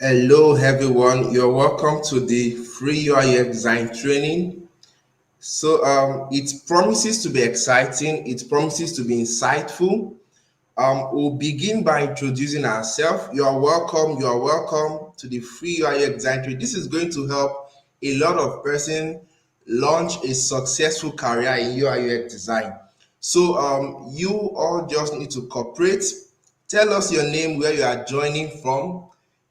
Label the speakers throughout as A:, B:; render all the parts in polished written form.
A: Hello, everyone. You're welcome to the free UIUX design training. It promises to be exciting. It promises to be insightful. We'll begin by introducing ourselves. You are welcome. You are welcome to the free UIUX design training. This is going to help a lot of person launch a successful career in UIUX design. You all just need to cooperate. Tell us your name, where you are joining from.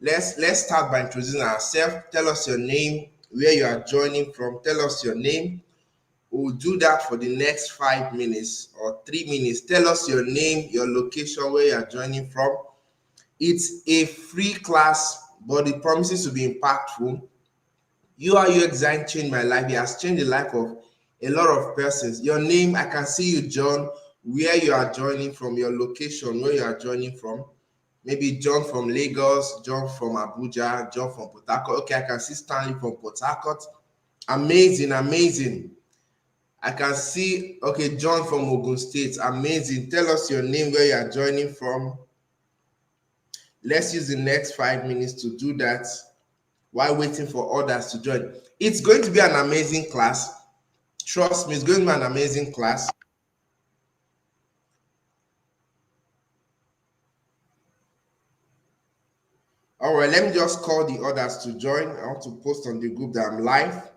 A: Let's start by introducing ourselves. Tell us your name, where you are joining from. Tell us your name. We'll do that for the next 5 minutes or 3 minutes. Tell us your name, your location, where you are joining from. It's a free class, but it promises to be impactful. UIUX design changed my life. It has changed the life of a lot of persons. Your name, I can see you, John, where you are joining from, your location, where you are joining from. Maybe John from Lagos, John from Abuja, John from Port Harcourt. Okay, I can see Stanley from Port Harcourt. Amazing, amazing. I can see, okay, John from Ogun State. Amazing. Tell us your name, where you are joining from. Let's use the next 5 minutes to do that while waiting for others to join. It's going to be an amazing class. Trust me, it's going to be an amazing class. All right, let me just call the others to join. I want to post on the group that I'm live.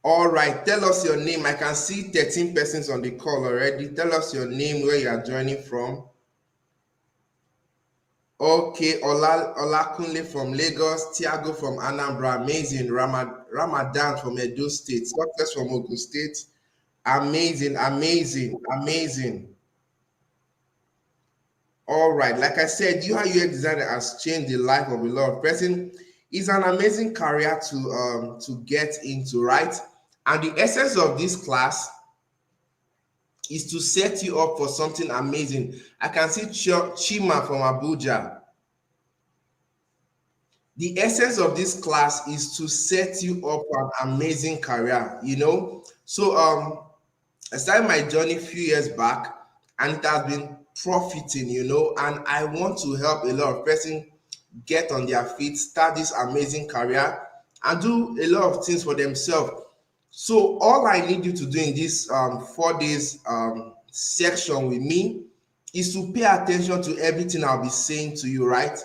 A: All right, tell us your name. I can see 13 persons on the call already. Tell us your name, where you are joining from. Okay, Olakunle from Lagos, Tiago from Anambra, amazing. Ramadan from Edo State, Success from Ogun State, amazing, amazing, amazing. All right, like I said, UI/UX design has changed the life of a lot of person. It's an amazing career to get into, right? And the essence of this class is to set you up for something amazing. I can see Chima from Abuja. The essence of this class is to set you up for an amazing career, you know. I started my journey a few years back, and it has been profiting, you know, and I want to help a lot of person get on their feet, start this amazing career, and do a lot of things for themselves. So all I need you to do in this 4 days section with me is to pay attention to everything I'll be saying to you, right?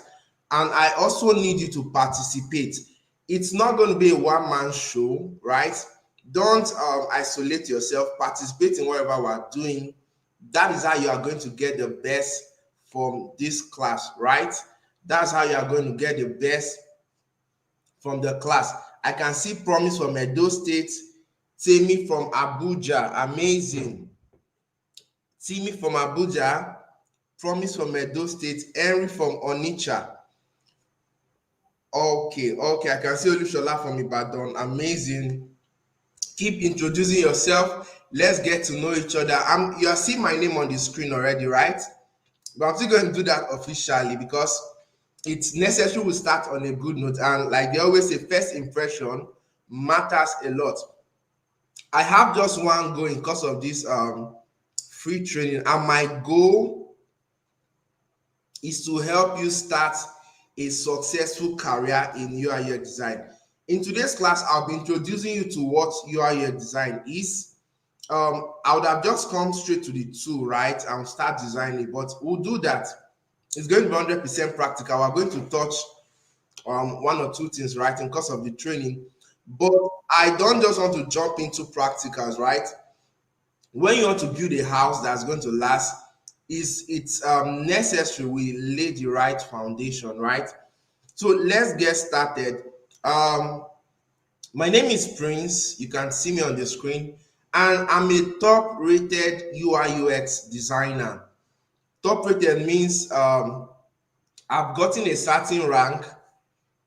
A: And I also need you to participate. It's not going to be a one-man show, right? Don't isolate yourself. Participate in whatever we're doing. That is how you are going to get the best from this class, right? That's how you are going to get the best from the class. I can see Promise from Edo State, Temi from Abuja, amazing. Timi from Abuja, Promise from Edo State, Henry from Onitsha. Okay, I can see Olushola from Ibadan, amazing. Keep introducing yourself. Let's get to know each other. You are seeing my name on the screen already, right? But I'm still going to do that officially because it's necessary we start on a good note. And like they always say, first impression matters a lot. I have just one goal because of this free training, and my goal is to help you start a successful career in UI/UX design. In today's class, I'll be introducing you to what UI/UX design is. I would have just come straight to the tool, right, and start designing, but we'll do that. It's going to be 100% practical. We're going to touch one or two things, right, in course of the training. But I don't just want to jump into practicals, right? When you want to build a house that's going to last, it's necessary we lay the right foundation, right? So let's get started. My name is Prince. You can see me on the screen, and I'm a top-rated UI/UX designer. Top-rated means I've gotten a certain rank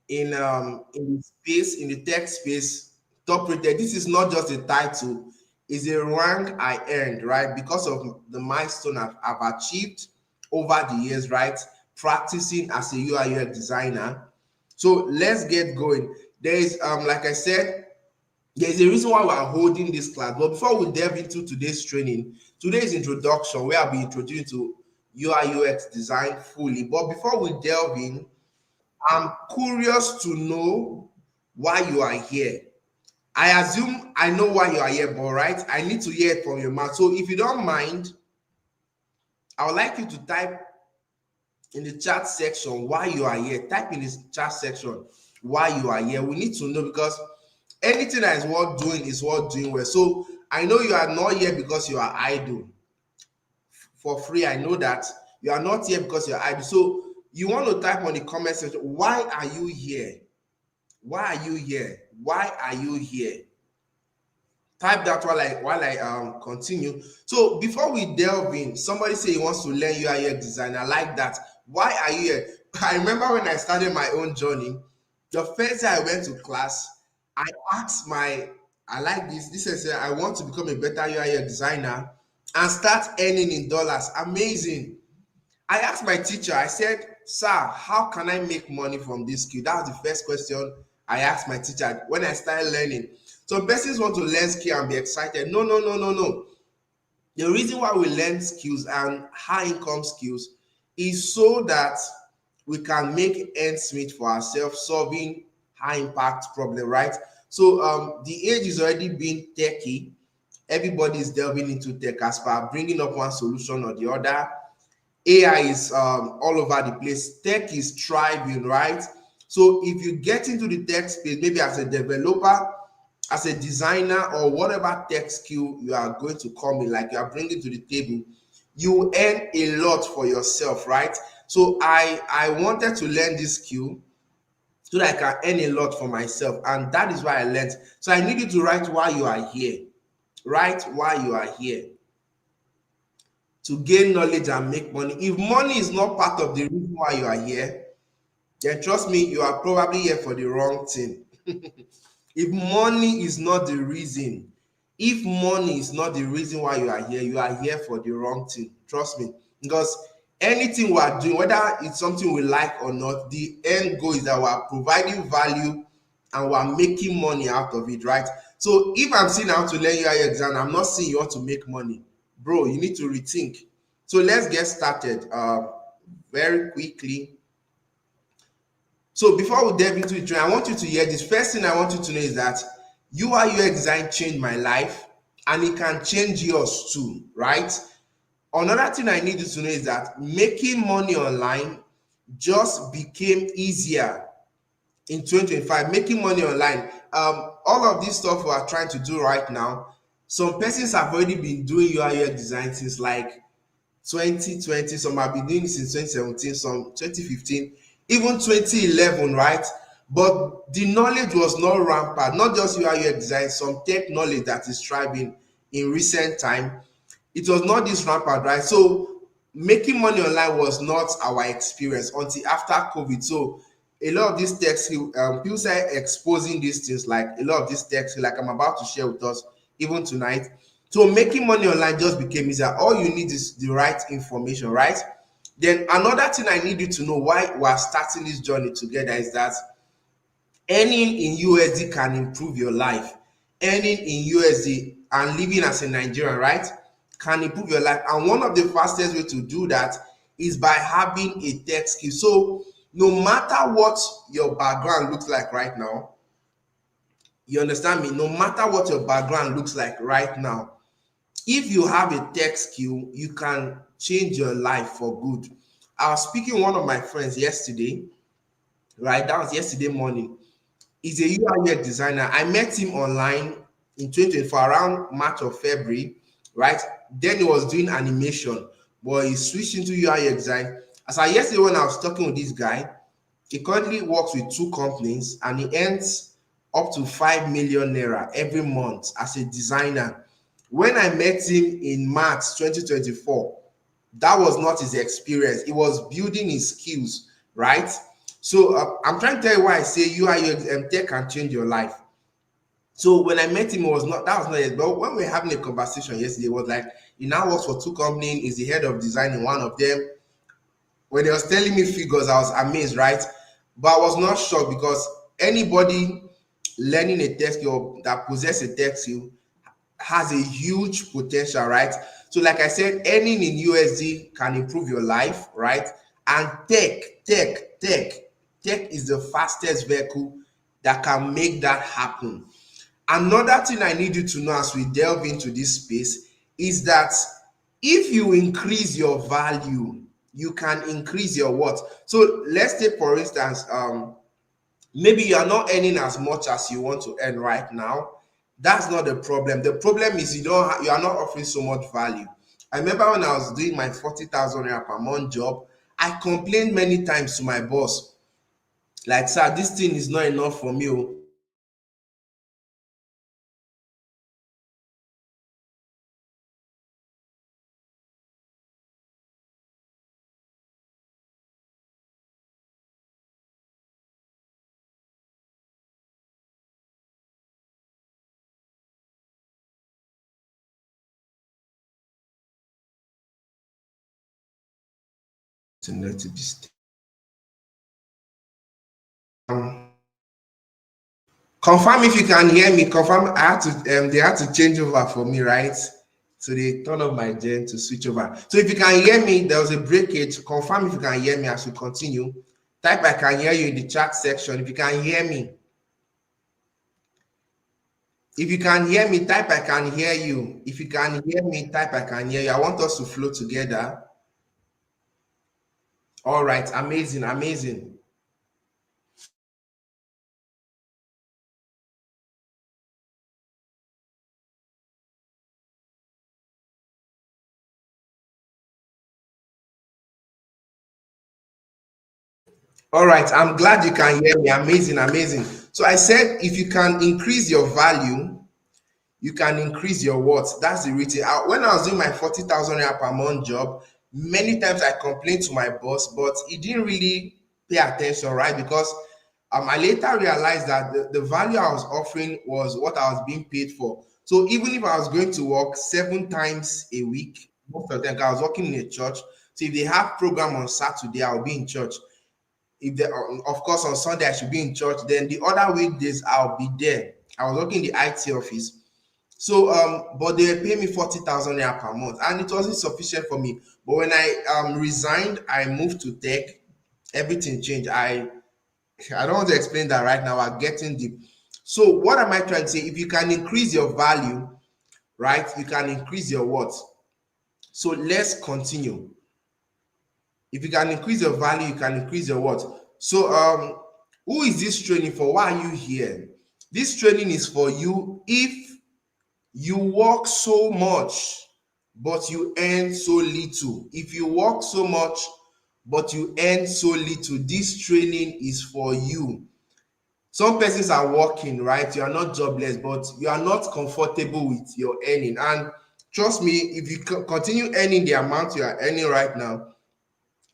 A: in the space, in the tech space. Top-rated. This is not just a title; it's a rank I earned, right? Because of the milestone I've achieved over the years, right? Practicing as a UI/UX designer. So let's get going. There is, like I said, there's a reason why we're holding this class. But before we delve into today's training, today's introduction, where I'll be introducing to UI/UX design fully. But before we delve in, I'm curious to know why you are here. I assume I know why you are here, but right, I need to hear it from your mouth. So if you don't mind, I would like you to type in the chat section why you are here. Type in the chat section why you are here. We need to know, because anything that is worth doing well. So I know you are not here because you are idle for free. I know that you are not here because you're idle. So you want to type on the comment section, why are you here? Why are you here? Why are you here? Type that while I continue. So before we delve in, somebody say he wants to learn UI/UX design. I like that. Why are you here? I remember when I started my own journey, the first day I went to class, I asked I like this is I want to become a better UI/UX designer and start earning in dollars. Amazing. I asked my teacher, I said, sir, how can I make money from this skill? That was the first question I asked my teacher when I started learning. Some persons want to learn skill and be excited. No, no, no, no, no. The reason why we learn skills and high income skills is so that we can make ends meet for ourselves, solving high impact problem, right? So the age is already being techy. Everybody is delving into tech as per bringing up one solution or the other. AI is all over the place. Tech is thriving, right? So if you get into the tech space, maybe as a developer, as a designer, or whatever tech skill you are going to come in, like you are bringing to the table, you earn a lot for yourself, right? So I wanted to learn this skill so that I can earn a lot for myself, and that is why I learned. So I need you to write why you are here. Write why you are here. To gain knowledge and make money. If money is not part of the reason why you are here, then trust me, you are probably here for the wrong thing. If money is not the reason, if money is not the reason why you are here for the wrong thing. Trust me. Because anything we are doing, whether it's something we like or not, the end goal is that we are providing value and we are making money out of it, right? So if I'm saying how to learn UI/UX and I'm not saying you want to make money, bro, you need to rethink. So let's get started very quickly. So before we delve into it, I want you to hear this. First thing I want you to know is that UI/UX design changed my life, and it can change yours too, right? Another thing I need you to know is that making money online just became easier in 2025. Making money online, all of this stuff we are trying to do right now, some persons have already been doing UI/UX design since like 2020. Some have been doing it since 2017, some 2015, even 2011, right? But the knowledge was not rampant. Not just UI/UX design, some tech knowledge that is thriving in recent time. It was not this rampant, right? So making money online was not our experience until after COVID. So a lot of these tech skill, people started exposing these things, like a lot of these tech skill, like I'm about to share with us even tonight. So making money online just became easier. All you need is the right information, right? Then another thing I need you to know why we are starting this journey together is that earning in USD can improve your life. Earning in USD and living as a Nigerian, right, can improve your life. And one of the fastest way to do that is by having a tech skill. So no matter what your background looks like right now, you understand me? No matter what your background looks like right now, if you have a tech skill, you can change your life for good. I was speaking with one of my friends yesterday, right? That was yesterday morning. He's a UI/UX designer. I met him online in 2024, around March or February, right? Then he was doing animation, but he switched into UI/UX design. As I yesterday when I was talking with this guy, he currently works with two companies and he earns up to 5 million naira every month as a designer. When I met him in March 2024, that was not his experience. He was building his skills, right? So I'm trying to tell you why I say UI/UX tech can change your life. So when I met him, it was not that was not it. But when we were having a conversation yesterday, it was like he now works for two companies, is the head of design in one of them. When he was telling me figures, I was amazed, right? But I was not shocked because anybody learning a tech skill that possesses a tech skill has a huge potential, right? So like I said, earning in USD can improve your life, right? And tech is the fastest vehicle that can make that happen. Another thing I need you to know as we delve into this space is that if you increase your value, you can increase your what. So let's take for instance, maybe you are not earning as much as you want to earn right now. That's not the problem. The problem is you are not offering so much value. I remember when I was doing my 40,000 naira per month job, I complained many times to my boss, like, sir, this thing is not enough for me. To not to be confirm if you can hear me. Confirm. I had to. They had to change over for me, right? So they turn off my gen to switch over. So if you can hear me, there was a breakage. Confirm if you can hear me as we continue. Type I can hear you in the chat section. If you can hear me. If you can hear me, type I can hear you. If you can hear me, type I can hear you. I want us to flow together. All right, amazing, amazing. All right, I'm glad you can hear me. Amazing, amazing. So I said if you can increase your value, you can increase your worth. That's the reason. When I was doing my 40,000 naira per month job, many times I complained to my boss, but he didn't really pay attention, right? Because I later realized that the value I was offering was what I was being paid for. So even if I was going to work 7 times a week, most of them, 'cause I was working in a church. So if they have program on Saturday, I'll be in church. If they, of course, on Sunday I should be in church. Then the other weekdays I'll be there. I was working in the IT office. So, but they were paying me 40,000 naira per month, and it wasn't sufficient for me. But when I resigned, I moved to tech. Everything changed. I don't want to explain that right now. I'm getting deep. So, what am I trying to say? If you can increase your value, right, you can increase your what? So let's continue. If you can increase your value, you can increase your what? So, who is this training for? Why are you here? This training is for you if you work so much but you earn so little. If you work so much but you earn so little, this training is for you. Some persons are working, right? You are not jobless, but you are not comfortable with your earning. And trust me, if you continue earning the amount you are earning right now,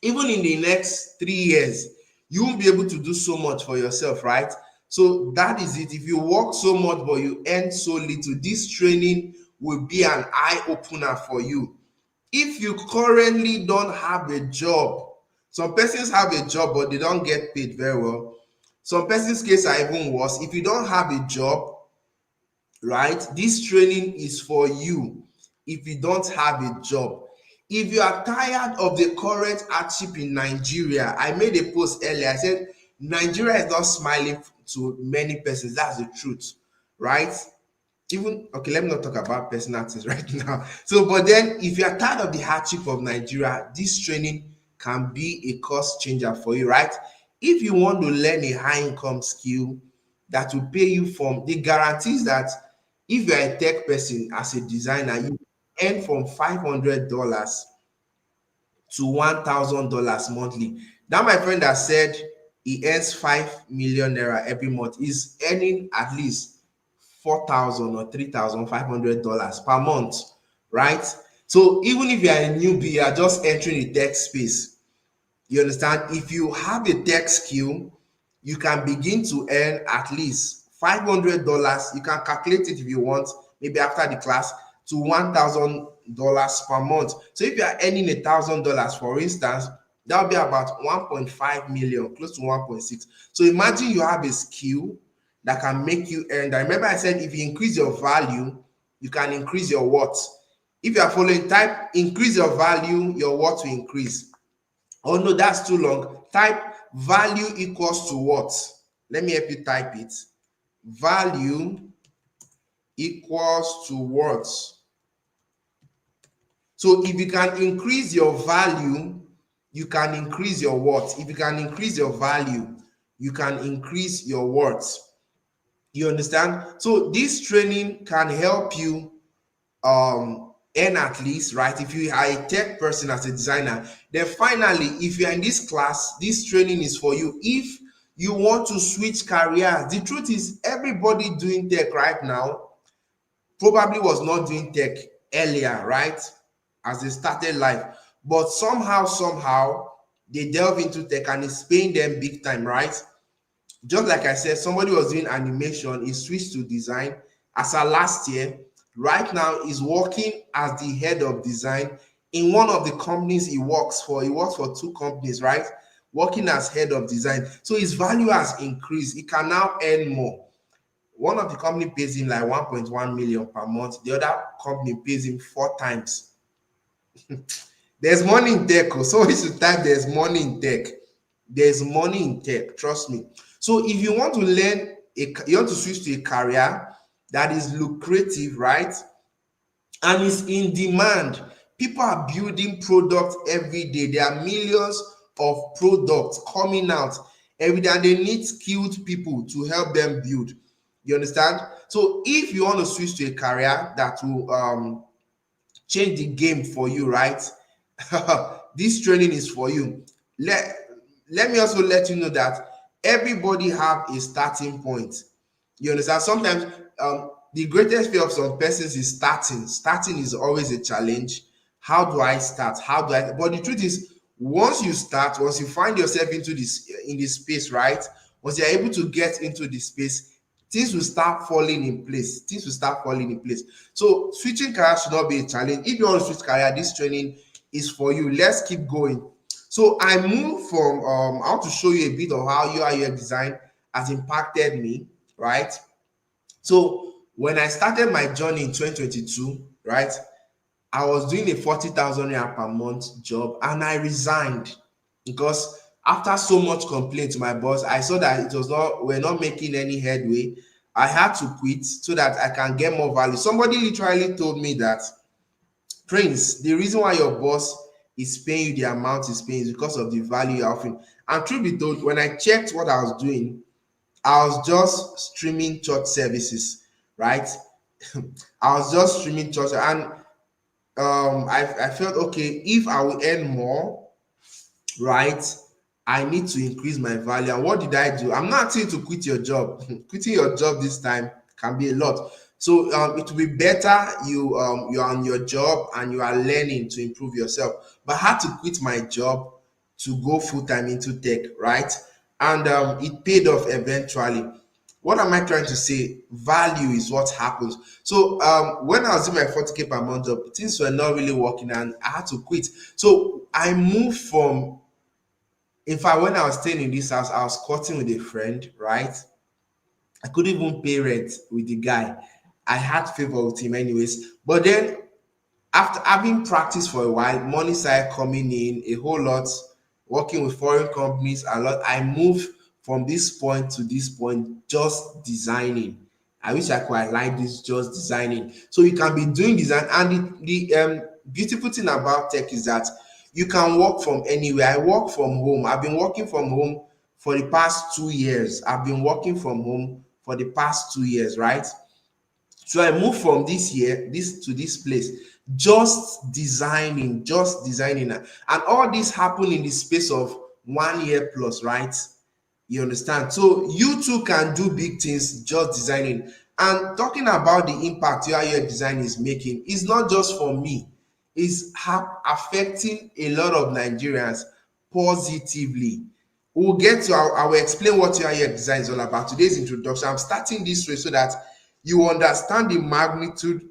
A: even in the next 3 years, you won't be able to do so much for yourself, right? So that is it. If you work so much but you earn so little, this training will be an eye opener for you. If you currently don't have a job, some persons have a job but they don't get paid very well. Some persons' case are even worse. If you don't have a job, right, this training is for you. If you don't have a job, if you are tired of the current hardship in Nigeria, I made a post earlier. I said Nigeria is not smiling to many persons. That's the truth, right? Even okay, let me not talk about personal things right now. So, but then if you are tired of the hardship of Nigeria, this training can be a cost changer for you, right? If you want to learn a high income skill that will pay you from the guarantees that if you're a tech person as a designer, you earn from $500 to $1,000 monthly. That my friend that said he earns 5 million naira every month is earning at least 4,000 or $3,500 per month, right? So even if you are a newbie, you are just entering the tech space. You understand? If you have a tech skill, you can begin to earn at least $500. You can calculate it if you want, maybe after the class, to $1,000 per month. So if you are earning $1,000, for instance, that will be about 1.5 million, close to 1.6. So imagine you have a skill that can make you earn that. Remember, I said if you increase your value, you can increase your what? If you are following, type increase your value, your what will increase. Oh no, that's too long. Type value equals to what? Let me help you type it. Value equals to what? So if you can increase your value, you can increase your what? If you can increase your value, you can increase your what? You understand? So this training can help you earn at least, right? If you are a tech person as a designer, then finally, if you are in this class, this training is for you. If you want to switch careers, the truth is everybody doing tech right now probably was not doing tech earlier, right? As they started life, but somehow they delve into tech and it's paying them big time, right? Just like I said, somebody was doing animation, he switched to design as a last year. Right now, he's working as the head of design in one of the companies he works for. He works for two companies, right? Working as head of design. So his value has increased. He can now earn more. One of the company pays him like 1.1 million per month. The other company pays him 4 times. There's money in tech. So we should type there's money in tech. There's money in tech, trust me. So if you want to learn, you want to switch to a career that is lucrative, right? And is in demand. People are building products every day. There are millions of products coming out every day, and they need skilled people to help them build. You understand? So if you want to switch to a career that will change the game for you, right? This training is for you. Let me also let you know that everybody have a starting point. You understand? Sometimes the greatest fear of some persons is starting. Starting is always a challenge. How do I start? How do I? But the truth is, once you start, once you find yourself into this in this space, right? Once you're able to get into this space, things will start falling in place. Things will start falling in place. So switching career should not be a challenge. If you want to switch career, this training is for you. Let's keep going. So I moved from I want to show you a bit of how UI/UX design has impacted me, right? So when I started my journey in 2022, right, I was doing a 40,000 rand per month job and I resigned because after so much complaint to my boss, I saw that we're not making any headway. I had to quit so that I can get more value. Somebody literally told me that, Prince, the reason why your boss is paying you the amount he's paying is because of the value you're offering. And truth be told, when I checked what I was doing, I was just streaming church services, right? I was just streaming church, and I felt okay, if I will earn more, right, I need to increase my value. And what did I do? I'm not asking you to quit your job. Quitting your job this time can be a lot. So it will be better you're on your job and you are learning to improve yourself. But I had to quit my job to go full time into tech, right? And it paid off eventually. What am I trying to say? Value is what happens. So when I was doing my 40K per month job, things were not really working and I had to quit. So I moved from, in fact, when I was staying in this house, I was courting with a friend, right? I couldn't even pay rent with the guy. I had favor with him anyways. But then after having practiced for a while, money started coming in a whole lot, working with foreign companies a lot. I moved from this point to this point, just designing. I wish I could like this, just designing. So you can be doing design, and the beautiful thing about tech is that you can work from anywhere. I work from home. I've been working from home for the past 2 years. I've been working from home for the past 2 years, right? So I moved from this to this place, just designing. And all this happened in the space of 1 year plus, right? You understand? So you too can do big things just designing. And talking about the impact your design is making, is not just for me, it's affecting a lot of Nigerians positively. We'll get to, I will explain what your design is all about. Today's introduction, I'm starting this way so that you understand the magnitude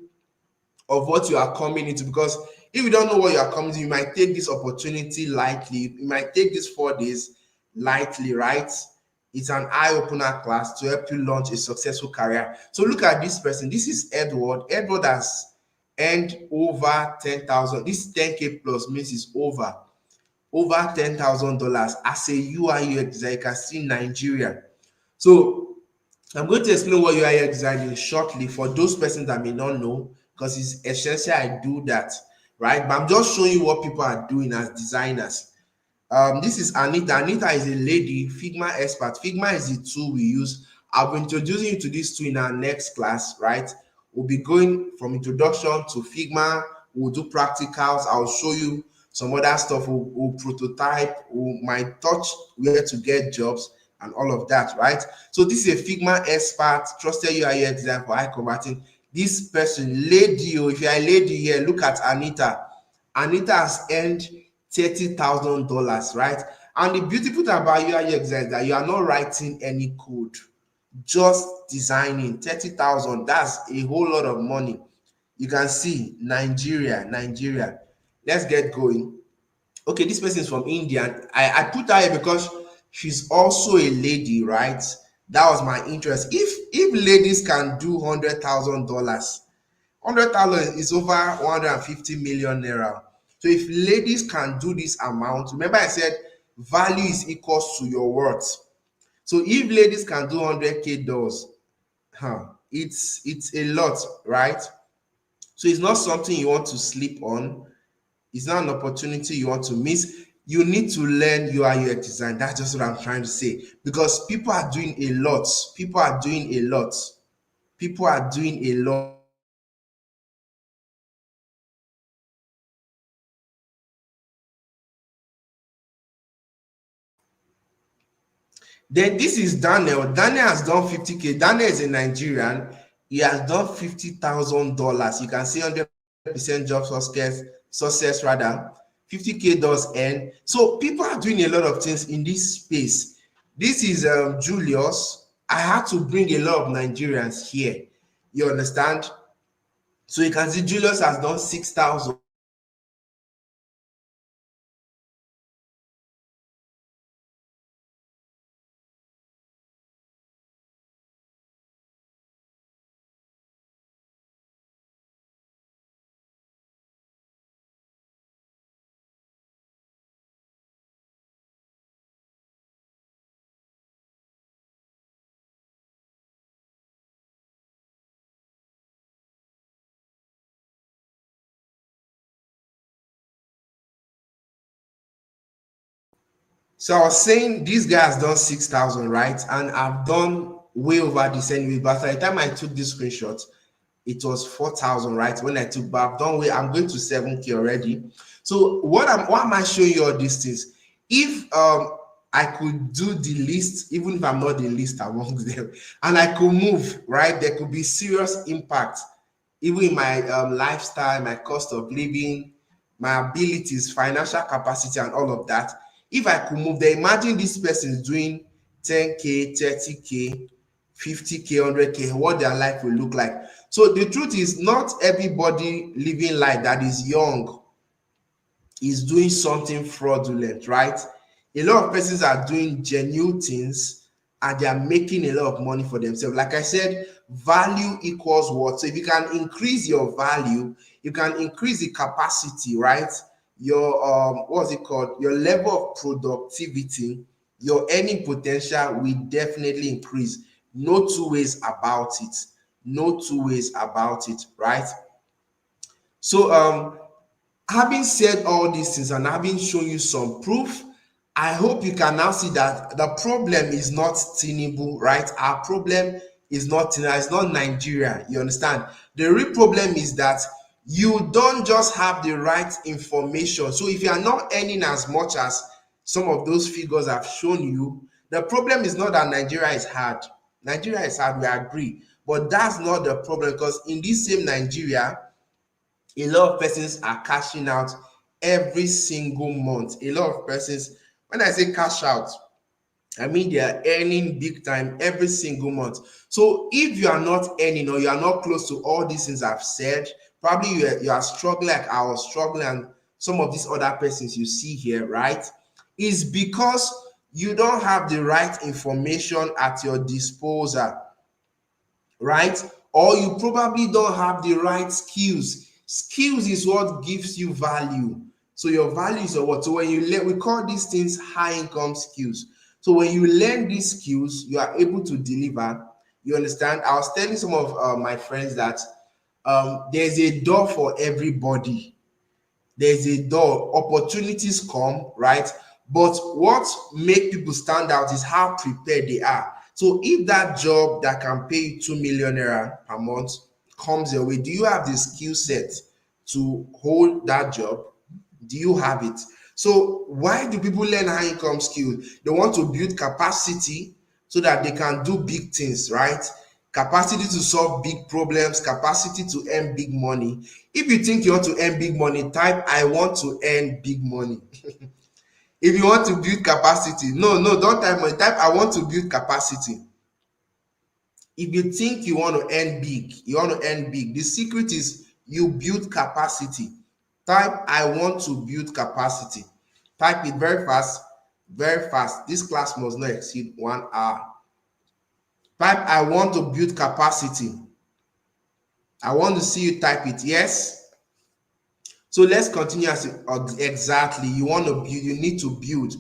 A: of what you are coming into. Because if you don't know what you are coming to, you might take this opportunity lightly. You might take these 4 days lightly, right? It's an eye-opener class to help you launch a successful career. So look at this person. This is Edward. Edward has earned over 10,000. This 10K plus means it's over $10,000 as a UI/UX designer. You can see Nigeria. So I'm going to explain what UI/UX design is shortly for those persons that may not know, because it's essential I do that, right? But I'm just showing you what people are doing as designers. This is Anita. Anita is a lady, Figma expert. Figma is the tool we use. I'll be introducing you to this tool in our next class, right? We'll be going from introduction to Figma. We'll do practicals. I'll show you some other stuff. We'll prototype. We might touch where to get jobs and all of that, right? So this is a Figma expert, trusted UI/UX design for high converting. This person, lady, if you're a lady here, look at Anita. Anita has earned $30,000, right? And the beautiful thing about UI/UX is that you are not writing any code, just designing. 30,000, that's a whole lot of money. You can see Nigeria. Let's get going. Okay, this person is from India. I put her here because she's also a lady, right? That was my interest. If ladies can do $100,000, 100,000 is over 150 million naira. So if ladies can do this amount, remember I said value is equals to your worth. So if ladies can do 100K dollars, it's a lot, right? So it's not something you want to sleep on. It's not an opportunity you want to miss. You need to learn UI/UX design. That's just what I'm trying to say. Because people are doing a lot. People are doing a lot. People are doing a lot. Then this is Daniel. Daniel has done 50K. Daniel is a Nigerian. He has done $50,000. You can see 100% job success rather. 50K does earn. So people are doing a lot of things in this space. This is Julius. I had to bring a lot of Nigerians here. You understand? So you can see Julius has done 6,000. So I was saying this guy has done 6,000, right? And I've done way over this anyway. But by the time I took this screenshot, it was 4,000, right? When I took, but I've done way, I'm going to 7K already. So why am I showing you all these things? If I could do the list, even if I'm not the least amongst them, and I could move, right? There could be serious impact, even in my lifestyle, my cost of living, my abilities, financial capacity, and all of that. If I could move there, imagine this person is doing 10K, 30K, 50K, 100K, what their life will look like. So the truth is, not everybody living life that is young is doing something fraudulent, right? A lot of persons are doing genuine things and they are making a lot of money for themselves. Like I said, value equals what? So if you can increase your value, you can increase the capacity, right? Your what's it called? Your level of productivity, your earning potential will definitely increase. No two ways about it. No two ways about it, right? So having said all these things and having shown you some proof, I hope you can now see that the problem is not Tinubu, right? Our problem is not Tinubu, it's not Nigeria. You understand? The real problem is that you don't just have the right information. So if you are not earning as much as some of those figures have shown you, the problem is not that Nigeria is hard. Nigeria is hard, we agree. But that's not the problem, because in this same Nigeria, a lot of persons are cashing out every single month. A lot of persons, when I say cash out, I mean they are earning big time every single month. So if you are not earning or you are not close to all these things I've said, probably you are struggling like I was struggling, and some of these other persons you see here, right? Is because you don't have the right information at your disposal, right? Or you probably don't have the right skills. Skills is what gives you value. So your value is what? So when you learn, we call these things high income skills. So when you learn these skills, you are able to deliver. You understand? I was telling some of my friends that there's a door for everybody. There's a door. Opportunities come, right? But what make people stand out is how prepared they are. So if that job that can pay you 2 million naira per month comes your way, do you have the skill set to hold that job? Do you have it? So why do people learn high income skills? They want to build capacity so that they can do big things, right? Capacity to solve big problems, capacity to earn big money. If you think you want to earn big money, type I want to earn big money. If you want to build capacity, no, don't type money, type I want to build capacity. If you think you want to earn big, the secret is you build capacity. Type I want to build capacity. Type it very fast, very fast. This class must not exceed 1 hour. Type I want to build capacity. I want to see you type it. Yes. So let's continue. Exactly, you want to build, you need to build.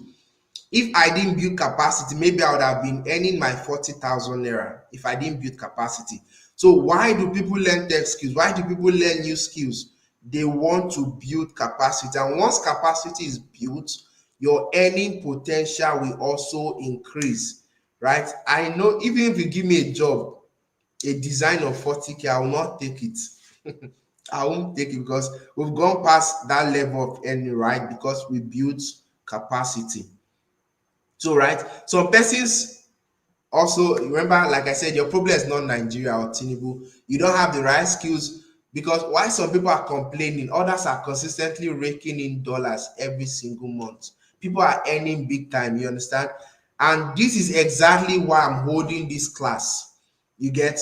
A: If I didn't build capacity, maybe I would have been earning my 40,000 naira if I didn't build capacity. So why do people learn tech skills? Why do people learn new skills? They want to build capacity. And once capacity is built, your earning potential will also increase, right? I know even if you give me a job, a design of 40K, I will not take it. I won't take it because we've gone past that level of earning, right? Because we built capacity. So, right, some persons also remember, like I said, your problem is not Nigeria or Tinubu. You don't have the right skills, because why some people are complaining, others are consistently raking in dollars every single month. People are earning big time, you understand? And this is exactly why I'm holding this class. You get?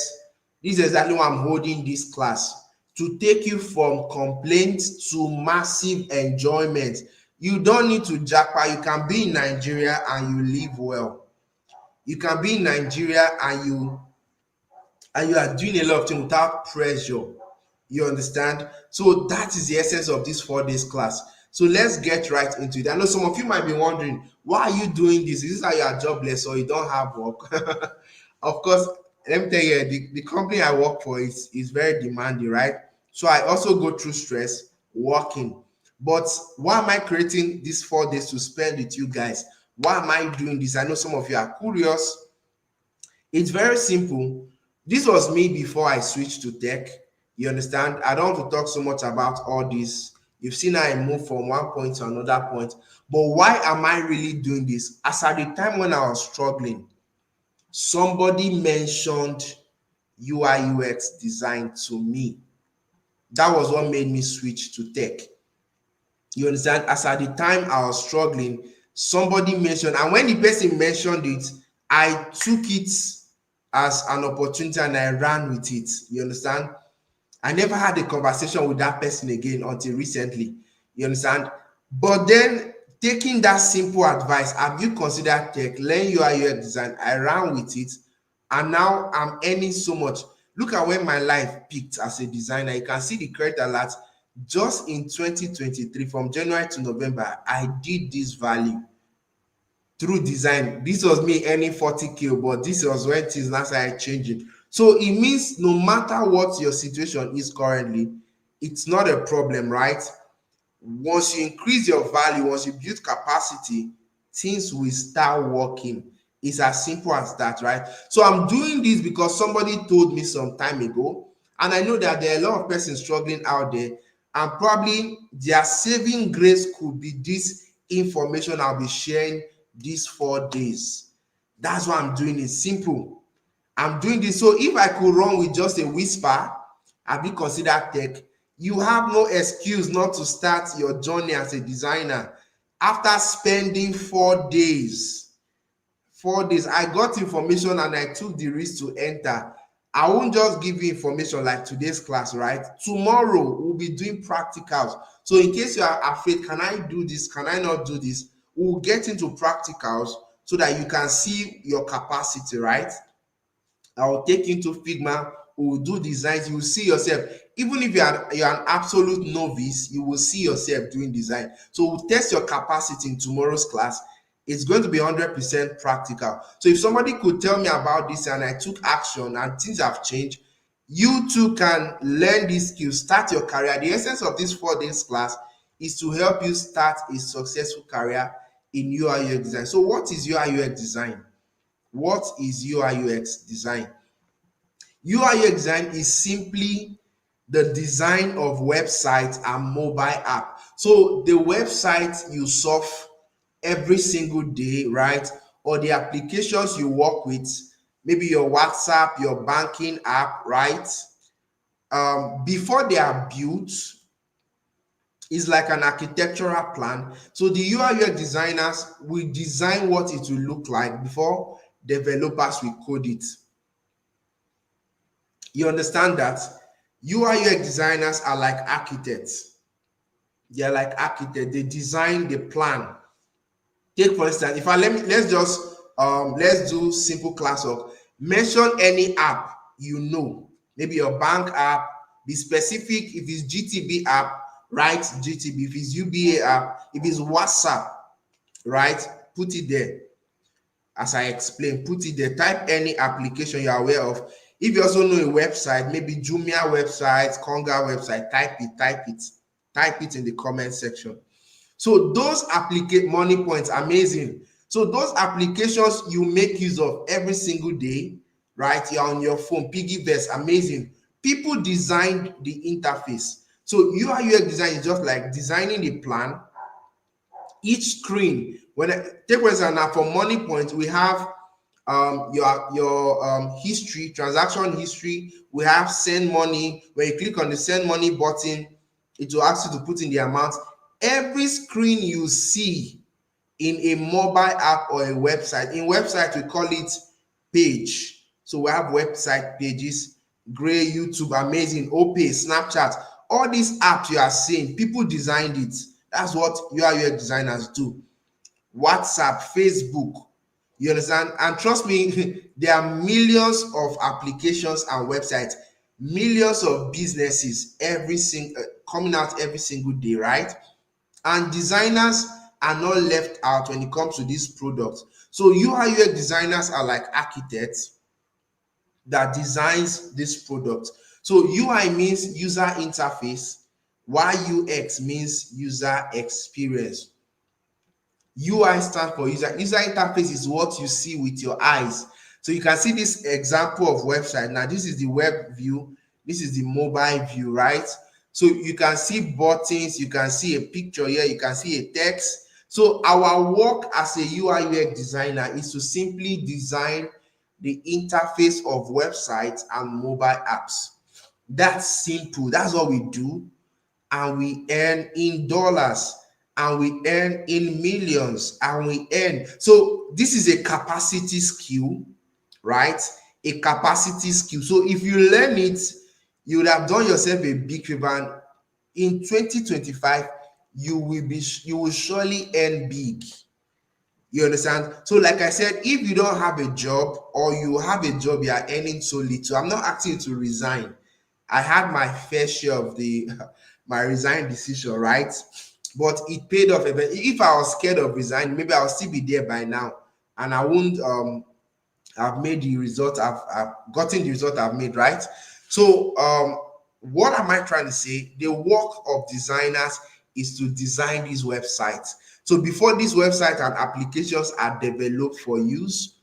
A: This is exactly why I'm holding this class, to take you from complaint to massive enjoyment. You don't need to jackpot. You can be in Nigeria and you live well. You can be in Nigeria and you are doing a lot of things without pressure. You understand? So that is the essence of this 4 days class. So let's get right into it. I know some of you might be wondering, why are you doing this? Is this how you are jobless or you don't have work? Of course, let me tell you, the company I work for is very demanding, right? So I also go through stress working. But why am I creating these 4 days to spend with you guys? Why am I doing this? I know some of you are curious. It's very simple. This was me before I switched to tech. You understand? I don't want to talk so much about all this. You've seen how I move from one point to another point. But why am I really doing this? As at the time when I was struggling, somebody mentioned UIUX design to me. That was what made me switch to tech. You understand? As at the time I was struggling, somebody mentioned, and when the person mentioned it, I took it as an opportunity and I ran with it. You understand? I never had a conversation with that person again until recently. You understand? But then, taking that simple advice, have you considered tech? Learn UI UX design. I ran with it, and now I'm earning so much. Look at when my life peaked as a designer. You can see the credit alert. Just in 2023, from January to November, I did this value through design. This was me earning 40K, but this was when things now started changing. So it means no matter what your situation is currently, it's not a problem, right? Once you increase your value, once you build capacity, things will start working. It's as simple as that, right? So I'm doing this because somebody told me some time ago, and I know that there are a lot of persons struggling out there, and probably their saving grace could be this information I'll be sharing these 4 days. That's why I'm doing it. Simple. I'm doing this. So if I could run with just a whisper, I'll be considered tech. You have no excuse not to start your journey as a designer. After spending 4 days, 4 days, I got information and I took the risk to enter. I won't just give you information like today's class, right? Tomorrow we'll be doing practicals. So in case you are afraid, can I do this? Can I not do this? We'll get into practicals so that you can see your capacity, right? I will take you into Figma. will do designs, you will see yourself. Even if you're an absolute novice, you will see yourself doing design. So we'll test your capacity in tomorrow's class. It's going to be 100% practical. So if somebody could tell me about this and I took action and things have changed, you too can learn these skills, start your career. The essence of this 4 days class is to help you start a successful career in UI/UX design. So what is UI/UX design? What is UI/UX design? UI/UX design is simply the design of websites and mobile app. So the website you surf every single day, right? Or the applications you work with, maybe your WhatsApp, your banking app, right? Before they are built, is like an architectural plan. So the UI/UX designers will design what it will look like before developers will code it. You understand that? UI/UX designers are like architects. They are like architects. They design the plan. Take for instance, if I let's do simple class of mention any app you know, maybe your bank app. Be specific. If it's GTB app, write GTB. If it's UBA app, if it's WhatsApp, right, put it there. As I explained, put it there. Type any application you're aware of. If you also know a website, maybe Jumia website, Konga website, type it in the comment section. So those money points, amazing. So those applications you make use of every single day, right? You're on your phone, Piggyverse, amazing. People designed the interface. So UI/UX design is just like designing the plan. Each screen, take for example now for money points, we have your history, transaction history. We have send money. When you click on the send money button, it will ask you to put in the amount. Every screen you see in a mobile app or a website, in website we call it page. So we have website pages, Gray, YouTube, amazing, Opay, Snapchat. All these apps you are seeing, people designed it. That's what UI/UX designers do. WhatsApp, Facebook, you understand? And trust me, there are millions of applications and websites, millions of businesses coming out every single day, right? And designers are not left out when it comes to these products. So UI/UX designers are like architects that designs this product. So UI means user interface, while UX means user experience. UI stands for user interface, is what you see with your eyes. So you can see this example of website. Now this is the web view, this is the mobile view, right? So you can see buttons, you can see a picture here, you can see a text. So our work as a UI/UX designer is to simply design the interface of websites and mobile apps. That's simple. That's what we do. And we earn in dollars, and we earn in millions, and we earn. So this is a capacity skill, right? A capacity skill. So if you learn it, you would have done yourself a big favor. And in 2025, you will surely earn big. You understand? So like I said, if you don't have a job, or you have a job, you are earning so little, I'm not asking you to resign. I had my fair share of my resign decision, right? But it paid off. If I was scared of resigning, maybe I'll still be there by now, and I won't I've made the result. I've gotten the result I've made, right? So what am I trying to say? The work of designers is to design these websites. So before these websites and applications are developed for use,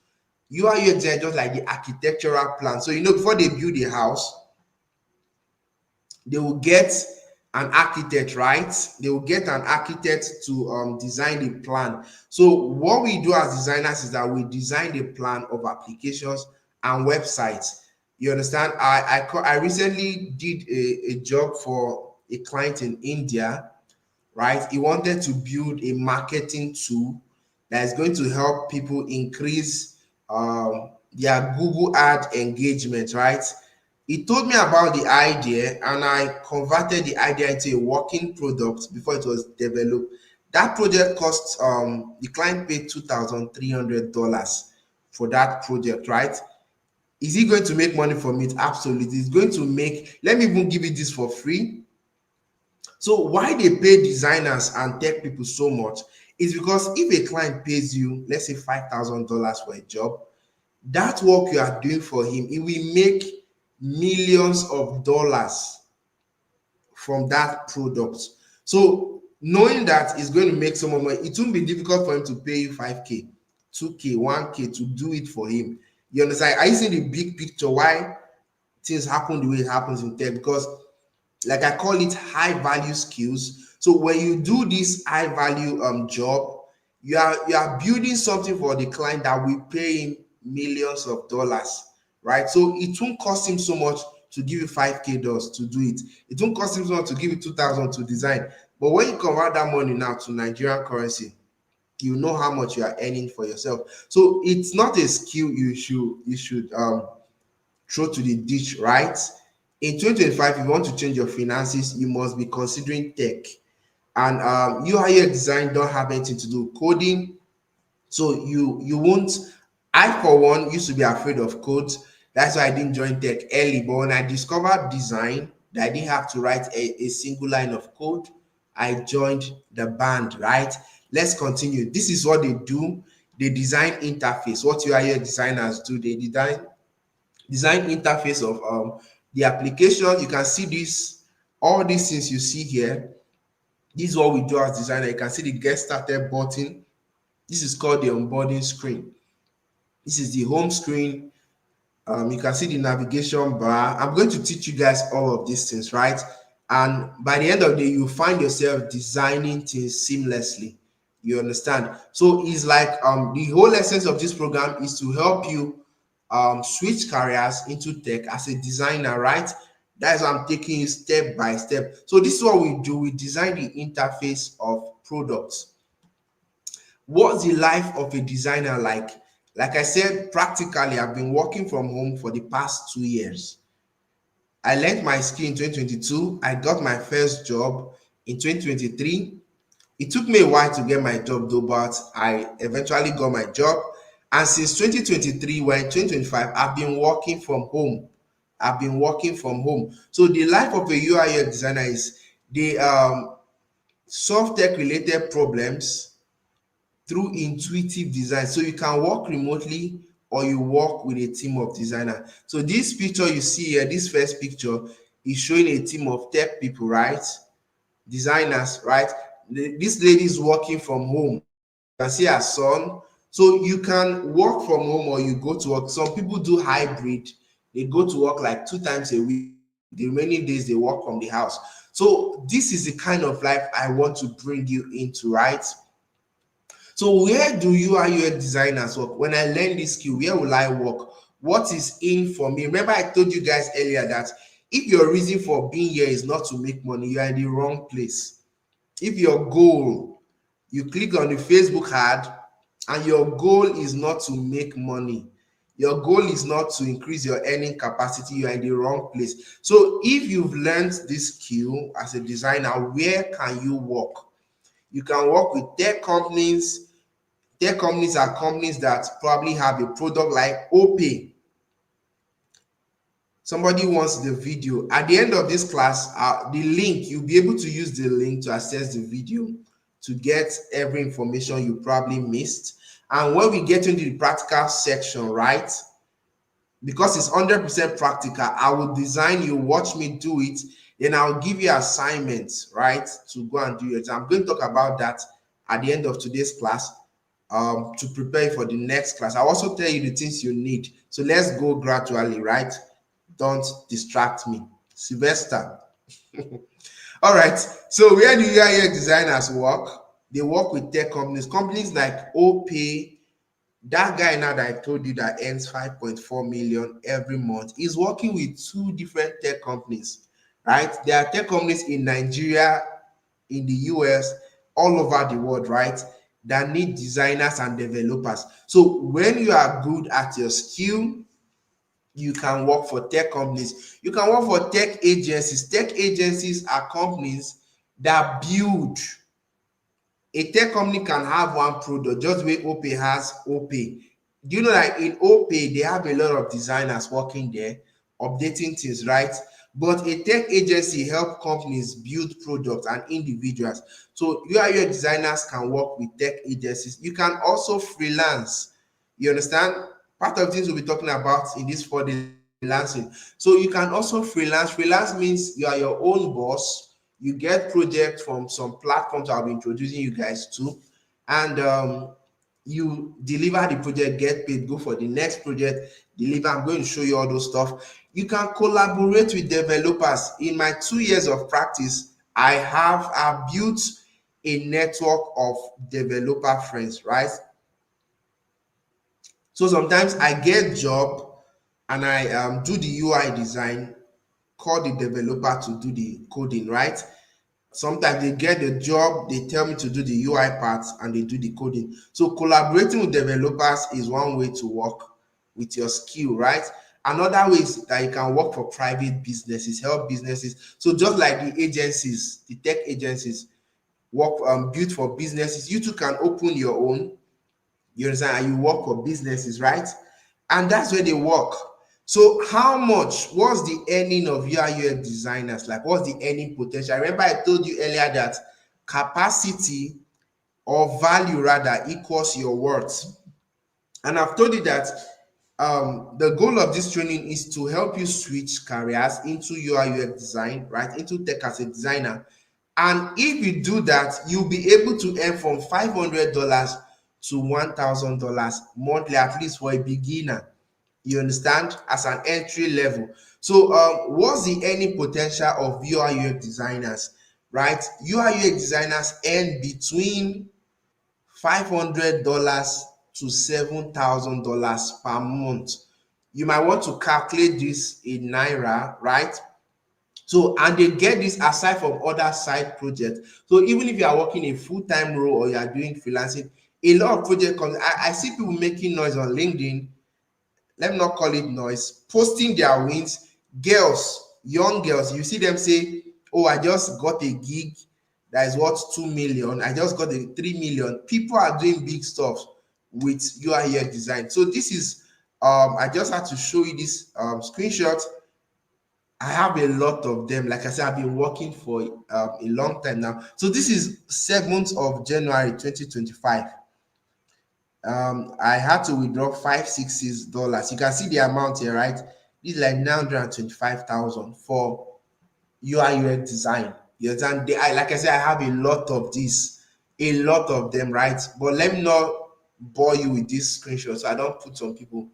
A: UI/UX are just like the architectural plan. So before they build a house, they will get an architect, right? They will get an architect to design the plan. So what we do as designers is that we design the plan of applications and websites. You understand? I recently did a job for a client in India, right? He wanted to build a marketing tool that is going to help people increase their Google ad engagement, right? He told me about the idea, and I converted the idea into a working product before it was developed. That project cost, the client paid $2,300 for that project, right? Is he going to make money from it? Absolutely. He's going to make, let me even give you this for free. So why they pay designers and tech people so much is because if a client pays you, let's say $5,000 for a job, that work you are doing for him, it will make millions of dollars from that product. So knowing that it's going to make some money, it won't be difficult for him to pay you 5K, 2K, 1K to do it for him. You understand? Are you seeing the big picture why things happen the way it happens in tech? Because like I call it high value skills. So when you do this high value job, you are building something for the client that will pay him millions of dollars, right? So it won't cost him so much to give you 5K dollars to do it. It won't cost him so much to give you 2,000 to design. But when you convert that money now to Nigerian currency, you know how much you are earning for yourself. So it's not a skill you should throw to the ditch, right? In 2025, if you want to change your finances, you must be considering tech. And UI design don't have anything to do with coding, so you won't. I for one used to be afraid of code. That's why I didn't join tech early. But when I discovered design, that I didn't have to write a single line of code, I joined the band, right? Let's continue. This is what they do. They design interface. What UI designers do, they design interface of the application. You can see this, all these things you see here. This is what we do as designer. You can see the get started button. This is called the onboarding screen. This is the home screen. You can see the navigation bar. I'm going to teach you guys all of these things, right? And by the end of the day, you find yourself designing things seamlessly. You understand? So it's like the whole essence of this program is to help you switch careers into tech as a designer, right? That's why I'm taking you step by step. So this is what we do. We design the interface of products. What's the life of a designer like? Like I said, practically, I've been working from home for the past 2 years. I learned my skill in 2022. I got my first job in 2023. It took me a while to get my job though, but I eventually got my job. And since 2023, we're in 2025, I've been working from home. I've been working from home. So the life of a UI designer is they solve tech related problems through intuitive design. So you can work remotely or you work with a team of designers. So this picture you see here, this first picture is showing a team of tech people, right? Designers, right? This lady is working from home. You can see her son. So you can work from home or you go to work. Some people do hybrid. They go to work like 2 times a week. The remaining days they work from the house. So this is the kind of life I want to bring you into, right? So where do UI designers work? When I learn this skill, where will I work? What is in for me? Remember I told you guys earlier that if your reason for being here is not to make money, you are in the wrong place. If your goal, you click on the Facebook ad and your goal is not to make money, your goal is not to increase your earning capacity, you are in the wrong place. So if you've learned this skill as a designer, where can you work? You can work with tech companies. Tech companies are companies that probably have a product like OPay. Somebody wants the video. At the end of this class, the link, you'll be able to use the link to access the video to get every information you probably missed. And when we get into the practical section, right, because it's 100% practical, I will design you, watch me do it, then I'll give you assignments, right, to go and do it. I'm going to talk about that at the end of today's class. To prepare for the next class. I'll also tell you the things you need. So let's go gradually, right? Don't distract me. Sylvester. All right. So where do UI designers work? They work with tech companies. Companies like OPay. That guy now that I told you that earns 5.4 million every month is working with 2 different tech companies, right? There are tech companies in Nigeria, in the US, all over the world, right, that need designers and developers. So when you are good at your skill, you can work for tech companies. You can work for tech agencies. Tech agencies are companies that build. A tech company can have one product, just the way OPay has OPay. Do you know that in OPay they have a lot of designers working there, updating things, right? But a tech agency help companies build products and individuals. So UI designers can work with tech agencies. You can also freelance. You understand? Part of things we'll be talking about in this freelancing. So you can also freelance. Freelance means you are your own boss. You get projects from some platforms I'll be introducing you guys to, and you deliver the project, get paid, go for the next project, deliver. I'm going to show you all those stuff. You can collaborate with developers. In my 2 years of practice, I've built a network of developer friends, right? So sometimes I get job and I do the UI design, call the developer to do the coding, right? Sometimes they get the job, they tell me to do the UI parts and they do the coding. So collaborating with developers is one way to work with your skill, right? Another way is that you can work for private businesses, help businesses. So just like the agencies, the tech agencies work built for businesses, you too can open your own. You understand? And you work for businesses, right? And that's where they work. So how much was the earning of UI/UX designers? Like, what's the earning potential? Remember I told you earlier that capacity or value rather equals your worth. And I've told you that the goal of this training is to help you switch careers into UI/UX design, right? Into tech as a designer. And if you do that, you'll be able to earn from $500 to $1,000 monthly, at least for a beginner. You understand? As an entry level. So what's the earning potential of UI/UX designers, right? UI/UX designers earn between $500 to $7,000 per month. You might want to calculate this in naira, right? So, and they get this aside from other side projects. So even if you are working a full-time role or you are doing freelancing, a lot of projects come. I see people making noise on LinkedIn. Let me not call it noise, posting their wins. Girls, young girls, you see them say, oh, I just got a gig that is worth 2 million. I just got a 3 million. People are doing big stuff with UI/UX design. So this is, I just had to show you this screenshot. I have a lot of them. Like I said, I've been working for a long time now. So this is 7th of January 2025. I had to withdraw $566. You can see the amount here, right? This is like 925,000 for UI/UX design. You understand? Like I said, I have a lot of this, a lot of them, right? But let me not bore you with this screenshot, so I don't put some people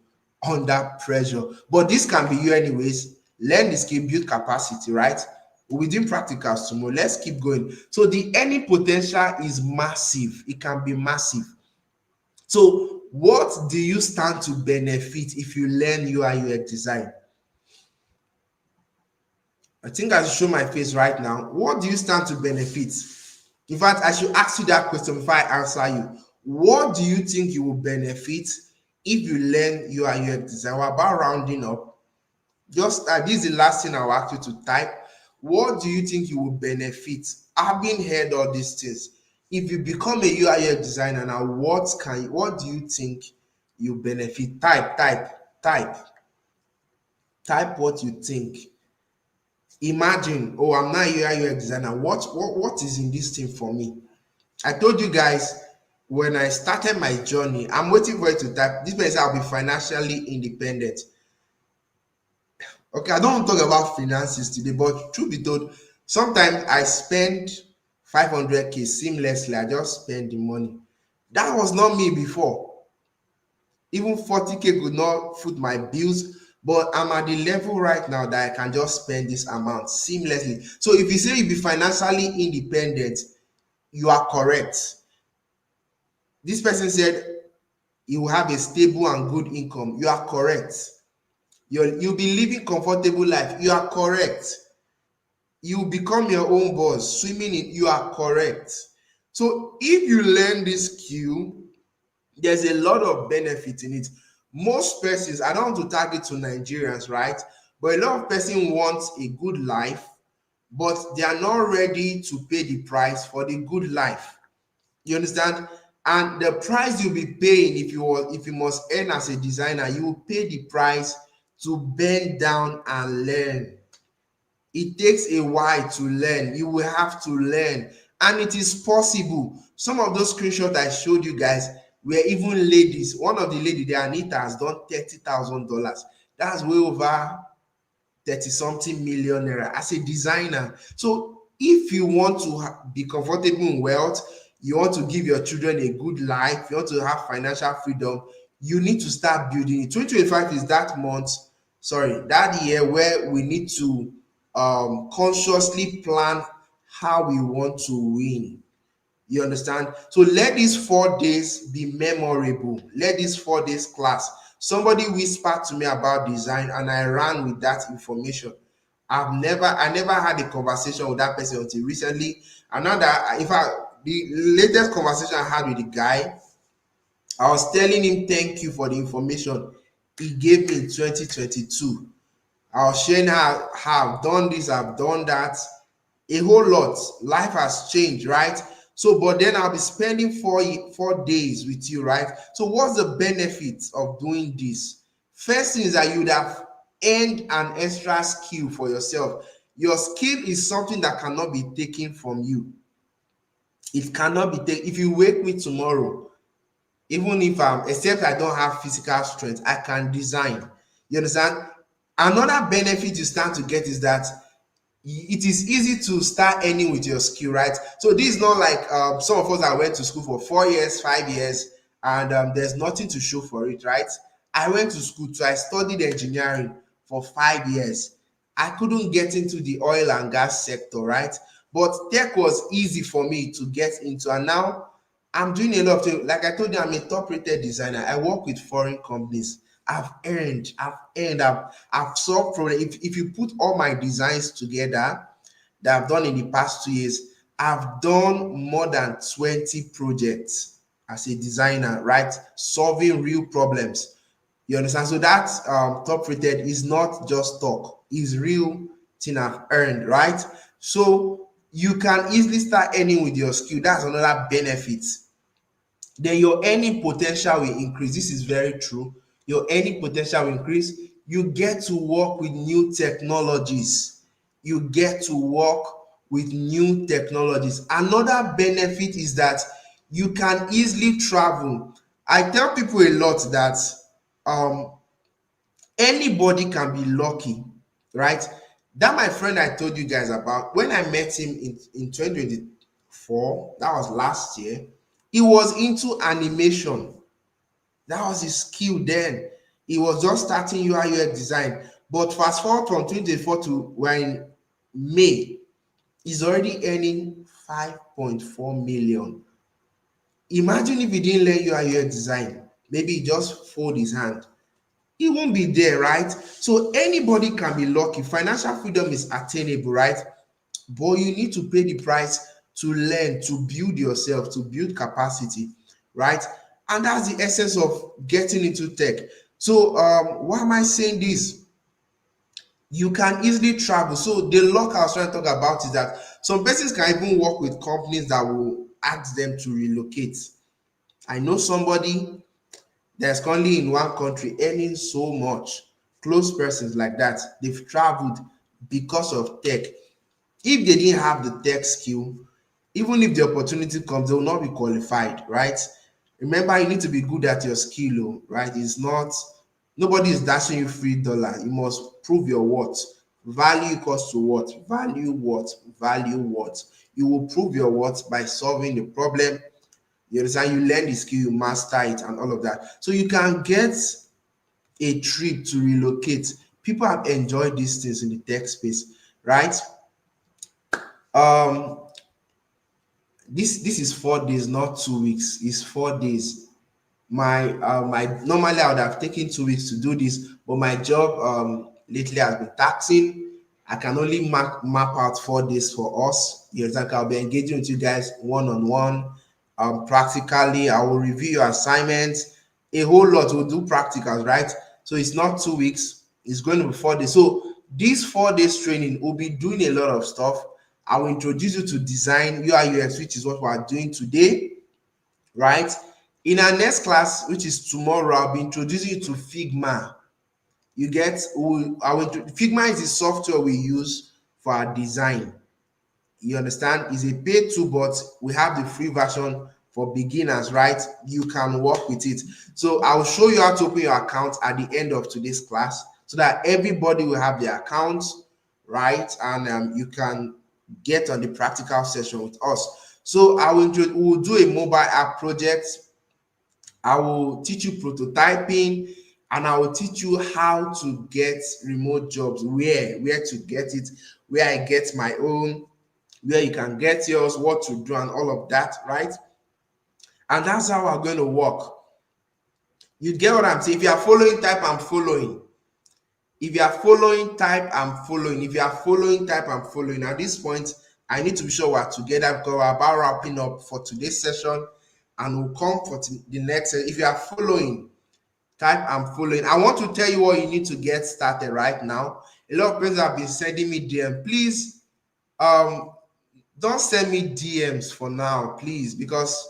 A: under pressure. But this can be you anyways. Learn the skill, build capacity, right? We're doing practicals tomorrow. Let's keep going. So the earning potential is massive. It can be massive. So what do you stand to benefit if you learn UI/UX design? I think I should show my face right now. What do you stand to benefit? In fact, I should ask you that question before I answer you. What do you think you will benefit if you learn UI/UX design? We're about rounding up. Just this is the last thing I'll ask you to type. What do you think you will benefit? Having heard all these things, if you become a UI/UX designer now, what do you think you benefit? Type what you think. Imagine, oh, I'm not a UI/UX designer. What is in this thing for me? I told you guys when I started my journey, I'm waiting for it to type. This means I'll be financially independent. Okay, I don't want to talk about finances today, but truth be told, sometimes I spend 500k seamlessly. I just spend the money. That was not me before. Even 40k could not foot my bills, but I'm at the level right now that I can just spend this amount seamlessly. So if you say you be financially independent, you are correct. This person said you will have a stable and good income. You are correct. You'll be living comfortable life. You are correct. You become your own boss. Swimming in, you are correct. So if you learn this skill, there's a lot of benefit in it. Most persons, I don't want to target to Nigerians, right? But a lot of persons want a good life, but they are not ready to pay the price for the good life. You understand? And the price you'll be paying, if you must earn as a designer, you will pay the price to bend down and learn. It takes a while to learn. You will have to learn, and it is possible. Some of those screenshots I showed you guys were even ladies. One of the lady there, Anita, has done $30,000. That's way over 30 something million naira as a designer. So if you want to be comfortable in wealth, you want to give your children a good life, you want to have financial freedom, you need to start building it. 2025 is that year where we need to consciously plan how we want to win. You understand? So let these 4 days be memorable. Let these 4 days class. Somebody whispered to me about design and I ran with that information. I never had a conversation with that person until recently. And now that, in fact, the latest conversation I had with the guy, I was telling him thank you for the information he gave me in 2022. I was sharing how I've done this, I've done that, a whole lot. Life has changed, right? So, but then I'll be spending 4 days with you, right? So, what's the benefit of doing this? First thing is that you would have earned an extra skill for yourself. Your skill is something that cannot be taken from you. It cannot be taken. If you wake me tomorrow, even if except I don't have physical strength, I can design. You understand? Another benefit you stand to get is that it is easy to start earning with your skill, right? So this is not like some of us that went to school for 4 years, 5 years, and there's nothing to show for it, right? I went to school too. I studied engineering for 5 years. I couldn't get into the oil and gas sector, right? But tech was easy for me to get into, and now I'm doing a lot of things. Like I told you, I'm a top-rated designer. I work with foreign companies. I've solved problems. If you put all my designs together that I've done in the past 2 years, I've done more than 20 projects as a designer, right? Solving real problems. You understand? So that top rated is not just talk, is real thing I've earned, right? So you can easily start earning with your skill. That's another benefit. Then your earning potential will increase. This is very true. Your earning potential will increase. You get to work with new technologies. You get to work with new technologies. Another benefit is that you can easily travel. I tell people a lot that um, anybody can be lucky, right? That my friend I told you guys about, when I met him in 2024, that was last year, he was into animation. That was his skill then. He was just starting UI/UX design. But fast forward from 2024 to we're in May, he's already earning 5.4 million. Imagine if he didn't learn UI/UX design. Maybe he just fold his hand. He won't be there, right? So anybody can be lucky. Financial freedom is attainable, right? But you need to pay the price to learn, to build yourself, to build capacity, right? And that's the essence of getting into tech. So why am I saying this? You can easily travel. So the luck I was trying to talk about is that some persons can even work with companies that will ask them to relocate. I know somebody that's currently in one country earning so much. Close persons like that, they've traveled because of tech. If they didn't have the tech skill, even if the opportunity comes, they will not be qualified, right? Remember, you need to be good at your skill, right? It's not, nobody is dashing you free dollar. You must prove your worth. Value equals to what? Value what? Value what? You will prove your worth by solving the problem. You understand? You learn the skill, you master it, and all of that. So you can get a trip to relocate. People have enjoyed these things in the tech space, right? Um, this is 4 days, not 2 weeks. It's 4 days. My normally I would have taken 2 weeks to do this, but my job lately has been taxing. I can only map out 4 days for us. You understand? I'll be engaging with you guys one-on-one. Practically, I will review your assignments. A whole lot will do practicals, right? So it's not 2 weeks, it's going to be 4 days. So this 4 days training, we'll be doing a lot of stuff. I will introduce you to design UI/UX, which is what we are doing today, right? In our next class, which is tomorrow, I'll be introducing you to Figma. You get, Figma is the software we use for our design. You understand? It's a paid tool, but we have the free version for beginners, right? You can work with it. So I'll show you how to open your account at the end of today's class so that everybody will have their accounts, right? And you can get on the practical session with us. So we'll do a mobile app project. I will teach you prototyping, and I will teach you how to get remote jobs, where to get it, where I get my own, where you can get yours, what to do, and all of that, right? And that's how we're going to work. You get what I'm saying? If you are following, type I'm following. If you are following, type I'm following. If you are following, type I'm following. At this point, I need to be sure we're together because we're about wrapping up for today's session, and we'll come for the next session. If you are following, type I'm following. I want to tell you what you need to get started right now. A lot of people have been sending me DM. Please, don't send me DMs for now, please, because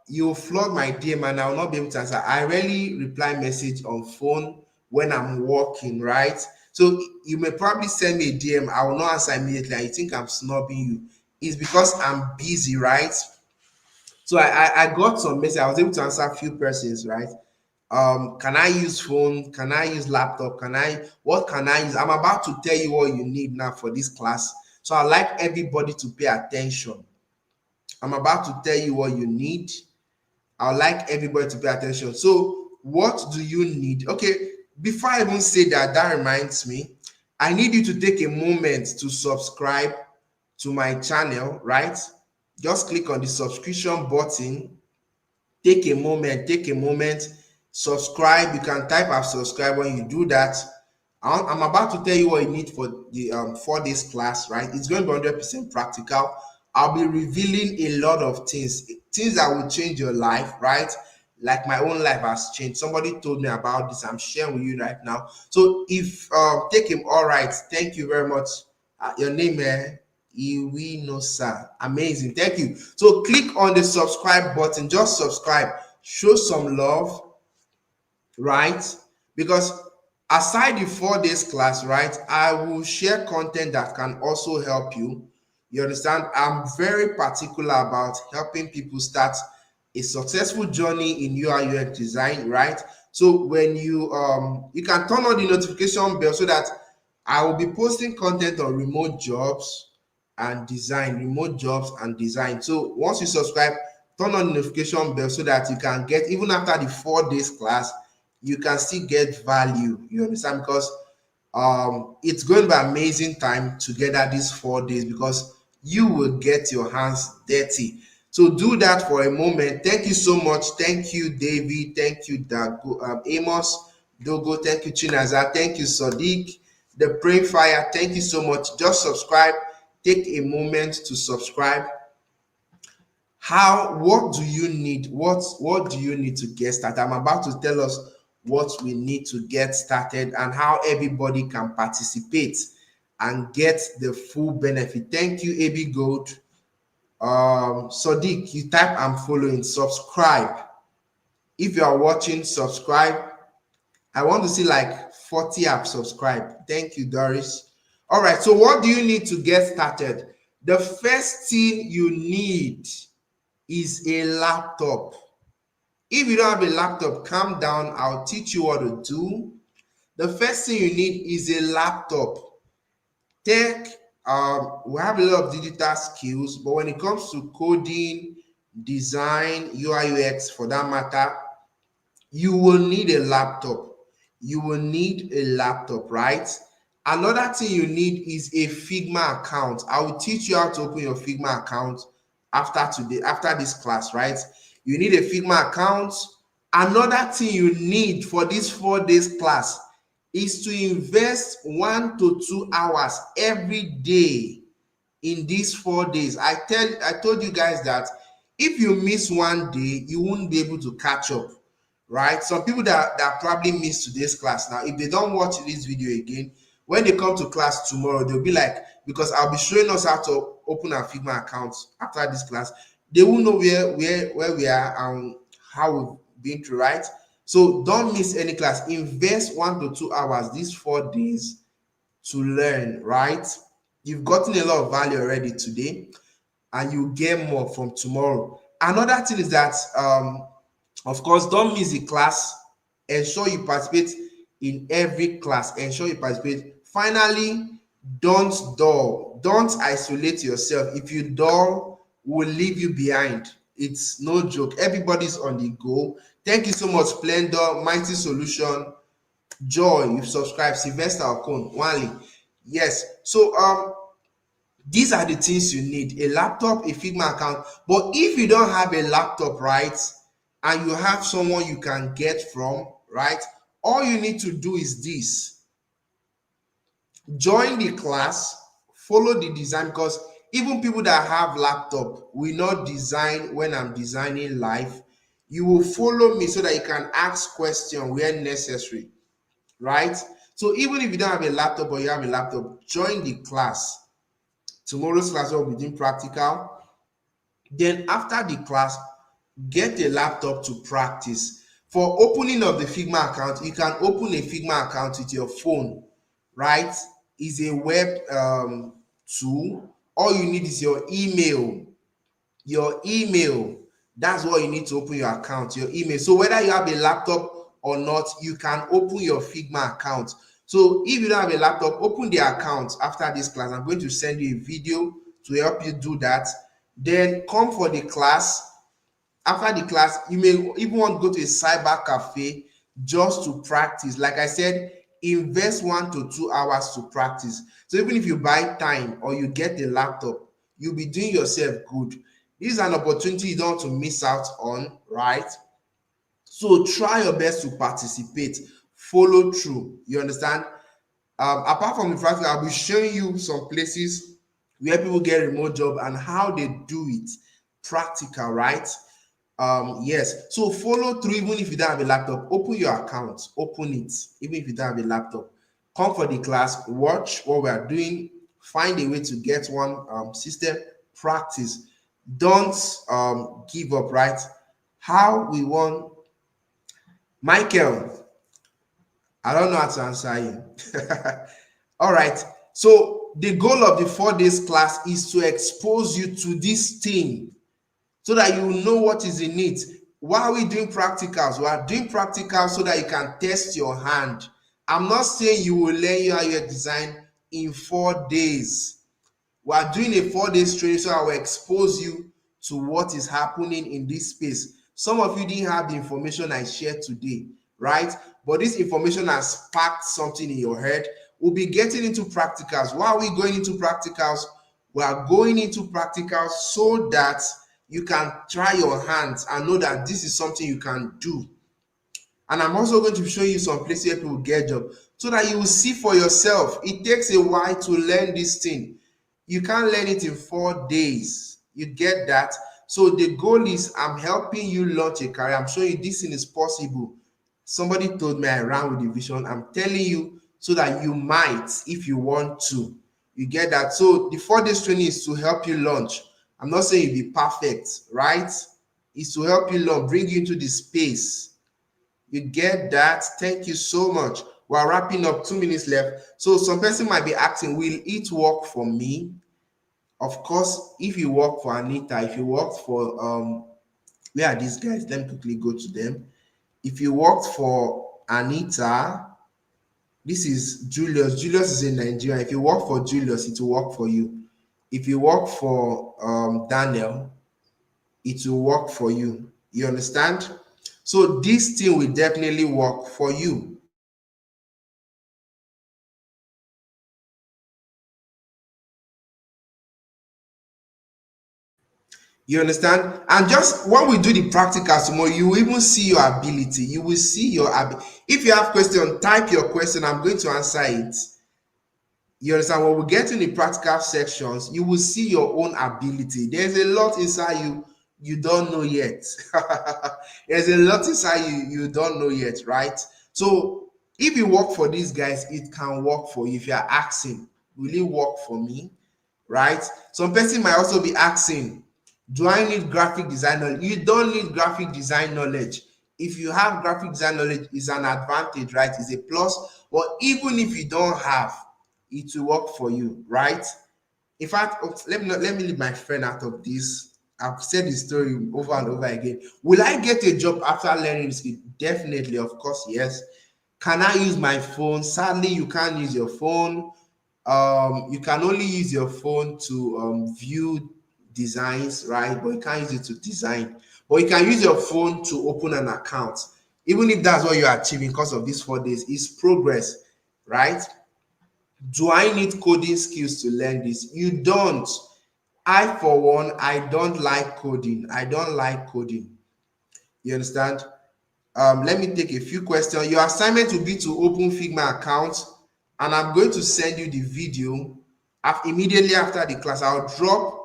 A: you'll flood my DM and I will not be able to answer. I rarely reply message on phone when I'm working, right? So you may probably send me a DM. I will not answer immediately and you think I'm snubbing you. It's because I'm busy, right? So I got some message. I was able to answer a few persons, right? Can I use phone? Can I use laptop? What can I use? I'm about to tell you what you need now for this class. So I'd like everybody to pay attention. I'm about to tell you what you need. I'd like everybody to pay attention. So what do you need? Okay, before I even say that, that reminds me, I need you to take a moment to subscribe to my channel, right? Just click on the subscription button. Take a moment, subscribe. You can type I've subscribed. When you do that, I'm about to tell you what you need for the 4 days class, right? It's going to be 100% practical. I'll be revealing a lot of things that will change your life, right? Like my own life has changed. Somebody told me about this. I'm sharing with you right now. So if take him, all right. Thank you very much. Your name, Iwinosa. Amazing. Thank you. So click on the subscribe button. Just subscribe. Show some love, right? Because aside the 4 days class, right, I will share content that can also help you. You understand? I'm very particular about helping people start a successful journey in UI/UX design, right? So when you can turn on the notification bell so that I will be posting content on remote jobs and design, So once you subscribe, turn on the notification bell so that you can get, even after the 4 days class, you can still get value. You understand? Because it's going to be an amazing time together these 4 days, because you will get your hands dirty. So do that for a moment. Thank you so much. Thank you, David. Thank you, Amos, Dogo. Thank you, Chinaza. Thank you, Sadiq. The Praying Fire. Thank you so much. Just subscribe. Take a moment to subscribe. What do you need? What do you need to get started? I'm about to tell us what we need to get started and how everybody can participate and get the full benefit. Thank you, AB Gold. Sadiq, you type I'm following. Subscribe. If you are watching, subscribe. I want to see like 40 have subscribed. Thank you, Doris. All right, so what do you need to get started? The first thing you need is a laptop. If you don't have a laptop, calm down. I'll teach you what to do. The first thing you need is a laptop. Tech, we have a lot of digital skills, but when it comes to coding, design, UI/UX for that matter, you will need a laptop. You will need a laptop, right? Another thing you need is a Figma account. I will teach you how to open your Figma account after this class, right? You need a Figma account. Another thing you need for this 4 days class is to invest 1 to 2 hours every day in these 4 days. I told you guys that if you miss one day, you won't be able to catch up, right? Some people that probably missed today's class, now if they don't watch this video again, when they come to class tomorrow, they'll be like, because I'll be showing us how to open our Figma accounts after this class, they will know where we are and how we've been through, right? So don't miss any class. Invest 1 to 2 hours these 4 days to learn, right? You've gotten a lot of value already today, and you get more from tomorrow. Another thing is that, of course, don't miss the class. Ensure you participate in every class. Ensure you participate. Finally, don't dull. Don't isolate yourself. If you dull, will leave you behind. It's no joke. Everybody's on the go. Thank you so much, Splendor, Mighty Solution, Joy. You've subscribed. Sylvester Okon, Wally. Yes. So these are the things you need: a laptop, a Figma account. But if you don't have a laptop, right, and you have someone you can get from, right, all you need to do is this: join the class, follow the design, because even people that have laptop will not design when I'm designing live. You will follow me so that you can ask questions where necessary, right? So even if you don't have a laptop or you have a laptop, join the class. Tomorrow's class will be doing practical. Then after the class, get a laptop to practice. For opening of the Figma account, you can open a Figma account with your phone, right? It's a web tool. All you need is your email. Your email. That's what you need to open your account, your email. So whether you have a laptop or not, you can open your Figma account. So if you don't have a laptop, open the account after this class. I'm going to send you a video to help you do that. Then come for the class. After the class, you may even want to go to a cyber cafe just to practice. Like I said, invest 1 to 2 hours to practice. So even if you buy time or you get a laptop, you'll be doing yourself good. This is an opportunity you don't want to miss out on, right? So try your best to participate, follow through. You understand? Apart from the practical, I'll be showing you some places where people get remote job and how they do it practical, right? Yes, so follow through. Even if you don't have a laptop, open your account, open it. Even if you don't have a laptop, come for the class, watch what we are doing, find a way to get one system, practice. Don't give up, right? How we want. Michael, I don't know how to answer you. All right, so the goal of the 4 days class is to expose you to this thing so that you know what is in it. Why are we doing practicals? We are doing practicals so that you can test your hand. I'm not saying you will learn UIUX design in 4 days. We are doing a 4 days training so I will expose you to what is happening in this space. Some of you didn't have the information I shared today, right? But this information has sparked something in your head. We'll be getting into practicals. Why are we going into practicals? We are going into practicals so that you can try your hands and know that this is something you can do. And I'm also going to show you some places where people get job so that you will see for yourself. It takes a while to learn this thing. You can't learn it in 4 days. You get that? So the goal is I'm helping you launch a career. I'm showing you this thing is possible. Somebody told me I ran with the vision. I'm telling you so that you might if you want to. You get that? So the 4 days training is to help you launch. I'm not saying you'll be perfect, right? It's to help you learn, bring you into the space. You get that? Thank you so much. We're wrapping up, 2 minutes left. So some person might be asking, will it work for me? Of course, if you work for Anita, if you work for where are these guys? Let me quickly go to them. If you worked for Anita, this is Julius. Julius is in Nigeria. If you work for Julius, it will work for you. If you work for Daniel, it will work for you. You understand? So this thing will definitely work for you. You understand? And just when we do the practicals tomorrow, you will even see your ability. You will see your ability. If you have question, type your question. I'm going to answer it. You understand? When we get in the practical sections, you will see your own ability. There's a lot inside you don't know yet. There's a lot inside you don't know yet, right? So if you work for these guys, it can work for you. If you are asking, will it work for me? Right? Some person might also be asking, Do I need graphic design knowledge? You don't need graphic design knowledge. If you have graphic design knowledge, it's an advantage, right? It's a plus. But even if you don't have, it will work for you, right? In fact, let me leave my friend out of this. I've said this story over and over again. Will I get a job after learning this skill? Definitely, of course, yes. Can I use my phone? Sadly, you can't use your phone. You can only use your phone to view designs, right? But you can't use it to design. But you can use your phone to open an account. Even if that's what you're achieving because of these 4 days, is progress, right? Do I need coding skills to learn this? You don't. I, for one, I don't like coding. I don't like coding. You understand? Let me take a few questions. Your assignment will be to open Figma account, and I'm going to send you the video immediately after the class. I'll drop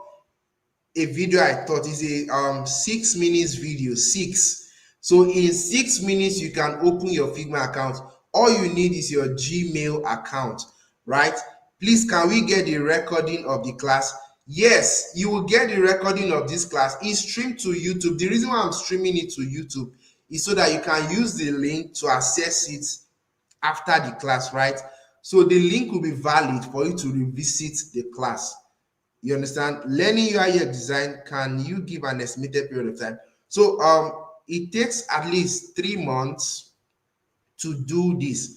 A: a video I thought is a 6 minutes video. So in 6 minutes, you can open your Figma account. All you need is your Gmail account, right? Please, can we get the recording of the class? Yes, you will get the recording of this class. It's streamed to YouTube. The reason why I'm streaming it to YouTube is so that you can use the link to access it after the class, right? So the link will be valid for you to revisit the class. You understand? Learning UI/UX design, can you give an estimated period of time? So it takes at least 3 months to do this.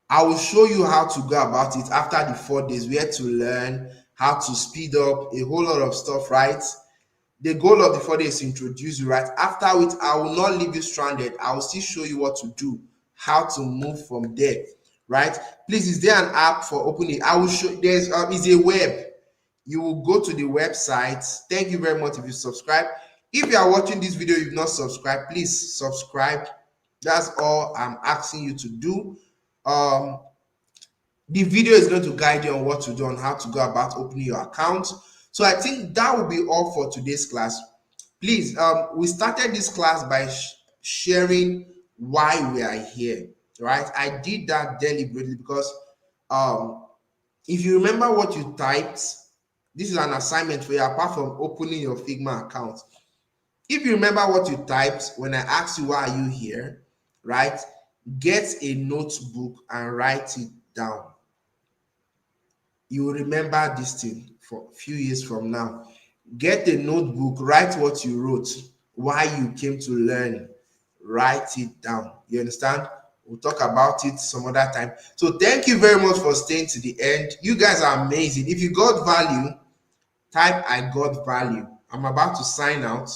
A: I will show you how to go about it after the 4 days, where to learn, how to speed up, a whole lot of stuff, right? The goal of the 4 days is to introduce you, right? After which, I will not leave you stranded. I will still show you what to do, how to move from there, right? Please, is there an app for opening? I will show. There's is a web. You will go to the website. Thank you very much if you subscribe. If you are watching this video, you've not subscribed, please subscribe. That's all I'm asking you to do. The video is going to guide you on what to do, on how to go about opening your account. So I think that will be all for today's class. Please, we started this class by sharing why we are here, right? I did that deliberately because if you remember what you typed, this is an assignment for you apart from opening your Figma account. If you remember what you typed when I asked you why are you here, right? Get a notebook and write it down. You will remember this thing for a few years from now. Get a notebook, write what you wrote, why you came to learn, write it down. You understand? We'll talk about it some other time. So thank you very much for staying to the end. You guys are amazing. If you got value, type I got value. I'm about to sign out.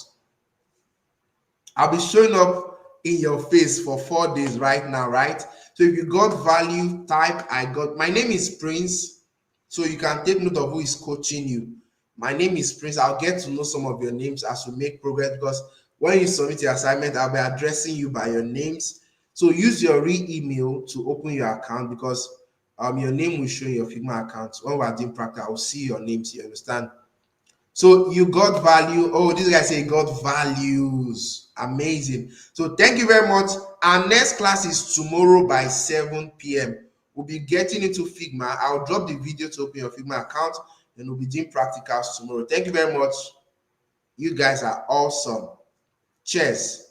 A: I'll be showing up in your face for 4 days right now, right? So if you got value, type I got. My name is Prince, so you can take note of who is coaching you. My name is Prince. I'll get to know some of your names as we make progress, because when you submit your assignment, I'll be addressing you by your names. So use your email to open your account, because your name will show in your Figma account. When we're doing practice, I'll see your names. You understand? So you got value. Oh, this guy say got values. Amazing. So thank you very much. Our next class is tomorrow by 7 p.m. We'll be getting into Figma. I'll drop the video to open your Figma account, and we'll be doing practicals tomorrow. Thank you very much. You guys are awesome. Cheers.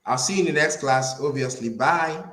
A: I'll see you in the next class, obviously. Bye.